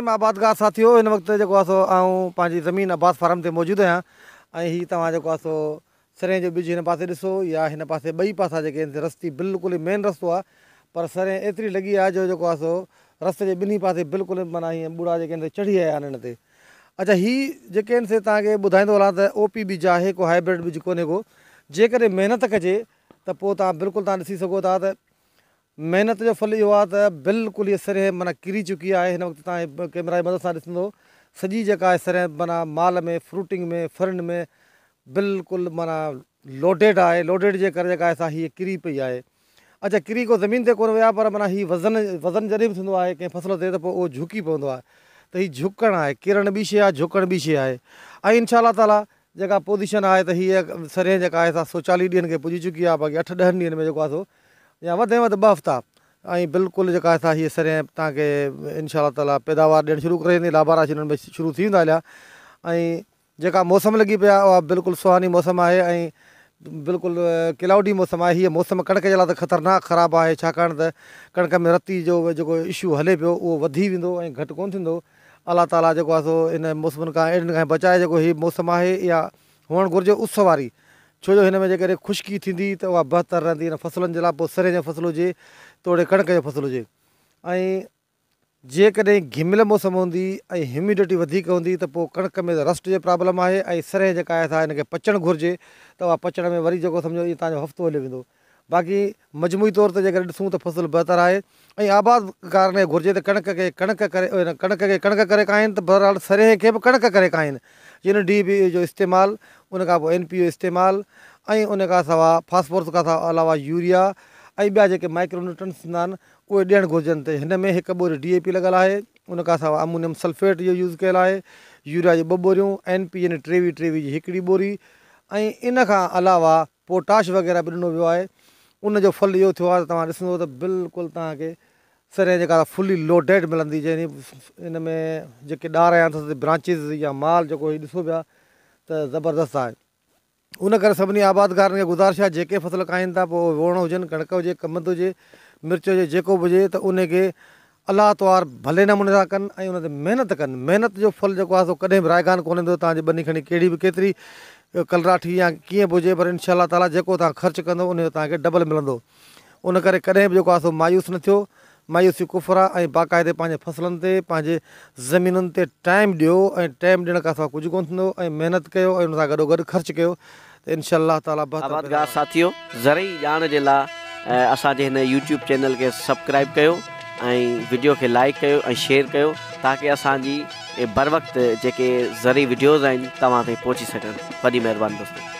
Farm आबादगार साथियों, इन वक्त जो आहे ज़मीन अब्बास फार्म से मौजूद आहियां। ही तव्हां जो आहे सरें जो बिज इन पासे ॾिसो या इन पासे ॿई पासा जेके रस्ती बिल्कुल ही मेन रस्तो आहे, पर सरें एतिरी लगी आहे जो जेको आहे रस्ते के ॿिन्ही पासे बिल्कुल माना हीअं ॿुड़ा जेके चढ़ी आया आहिनि हिन ते। अच्छा, ही जेके आहिनि से तव्हांखे ॿुधाईंदो हलां त OP बीज आहे, को हाइब्रिड बीज कोन्हे को। जेकॾहिं महिनत कजे त पोइ तव्हां बिल्कुलु तव्हां ॾिसी सघो था त महिनत जो फल इहो आहे त बिल्कुलु इहा सरें माना किरी चुकी आहे। हिन वक़्तु तव्हां कैमरा जी मदद सां ॾिसंदो सॼी जेका आहे सरें माना माल में, फ्रूटिंग में, फरनि में बिल्कुलु माना लोडेड आहे। लोडेड जे करे जेका आहे हीअ किरी पई आहे। अच्छा, किरी को ज़मीन ते कोन विया, पर माना हीअ वज़न जॾहिं बि थींदो आहे कंहिं फसल ते त पोइ उहो झुकी पवंदो आहे। त हीअ झुकणु आहे, किरण ॿी शइ आहे, झुकण ॿी शइ आहे। ऐं इंशा ताला जेका पोज़ीशन आहे त हीअ सरें जेका आहे 140 ॾींहंनि खे पुॼी चुकी आहे। बाक़ी 8-10 ॾींहंनि में जेको आहे या वधि में वधि 2 हफ़्ता ऐं बिल्कुलु जेका आहे हीअ सरें तव्हांखे इंशा ताला पैदावार ॾियणु शुरू करे वेंदी। लाबारा हिननि में शुरू थी वेंदा हलिया। ऐं जेका मौसम लॻी पिया उहा बिल्कुलु सुहानी मौसम आहे ऐं बिल्कुलु क्लाउडी मौसम आहे। हीअ मौसम कणक जे लाइ त ख़तरनाक ख़राबु आहे, छाकाणि त कणक में रती जो जेको इशू हले पियो उहो वधी वेंदो ऐं घटि कोन्ह थींदो। अलाह ताला जेको आहे इन मौसमनि खां अहिड़नि खां बचाए। जेको हीअ मौसम आहे इहा हुअणु घुरिजे उस वारी, छो जो हिन में जेकॾहिं ख़ुश्की थींदी त उहा बहितर रहंदी इन फसलुनि जे लाइ। पोइ सरें जो फसल हुजे तोड़े कणक जो फसल हुजे। ऐं जेकॾहिं घिमियल मौसम हूंदी ऐं ह्यूमिडिटी वधीक हूंदी त पोइ कणक में रस्ट जो प्रॉब्लम आहे। ऐं सरें जेका आहे हिनखे पचणु घुरिजे त उहा पचण में वरी जेको सम्झो इहो तव्हांजो हफ़्तो हली वेंदो। बाक़ी मजमूई तौर ते जेकॾहिं ॾिसूं त फसल बहितर आहे। ऐं आबाद करणु घुरिजे त कणक खे कणक करे खाइनि त बहरहाल सरें खे बि कणक करे खाइनि। जिन DAP जो इस्तेमालु, उन खां पोइ NPK जो इस्तेमालु ऐं उन खां सवाइ फास्फोरस खां अलावा यूरिया ऐं ॿिया जेके माइक्रो न्यूट्रंस हूंदा आहिनि उहे ॾियणु घुरिजनि। त हिन में हिकु बोरी DAP लॻल आहे, उन खां सवाइ अमोनियम सल्फेट जो यूज़ कयल आहे, यूरिया जी 2 बोरियूं, NPK यानी 23 जी 1 बोरी ऐं इन खां अलावा पोटाश वग़ैरह बि ॾिनो वियो आहे। उनजो फल इहो थियो आहे त तव्हां ॾिसंदो त बिल्कुलु तव्हांखे सरें जेका फुली लोडेड मिलंदी। जंहिं इन में जेके ॾार या ब्रांचिस या माल जेको हीउ ॾिसो पिया त ज़बरदस्त आहे। उन करे सभिनी आबादगारनि खे गुज़ारिश आहे, जेके फसल खाइनि था पोइ वोण हुजनि, कणक हुजे, कमंद हुजे, मिर्च हुजे, जेको बि हुजे त उनखे अलाह तवार भले नमूने सां कनि ऐं उन ते महिनत कनि। महिनत जो फल जेको आहे कॾहिं बि रायगान कोन ईंदो। तव्हांजी बनी खणी कहिड़ी बि केतिरी कलराठी या कीअं बि हुजे, पर इंशा ताला जेको तव्हां ख़र्चु कंदो उनजो तव्हांखे डबल मिलंदो। उन करे कॾहिं बि जेको आहे मायूस न थियो। मायूसी कुफर आहे। ऐं बाक़ाइदे पंहिंजे फसलनि ते, पंहिंजे ज़मीनुनि ते टाइम ॾियो ऐं टाइम ॾियण खां सवाइ कुझु कोन्ह थींदो। ऐं महिनत कयो ऐं उन सां गॾोगॾु ख़र्चु कयो त इंशा ताला। आबादगार साथियों, ज़रूरी ॼाण जे लाइ असांजे हिन YouTube चैनल खे सब्सक्राइब कयो ऐं वीडियो खे लाइक कयो ऐं शेयर कयो, ताकी असांजी बर वक़्तु जेके ज़रूरी वीडियोज़ आहिनि तव्हां ताईं पहुची सघनि। वॾी महिरबानी दोस्तों।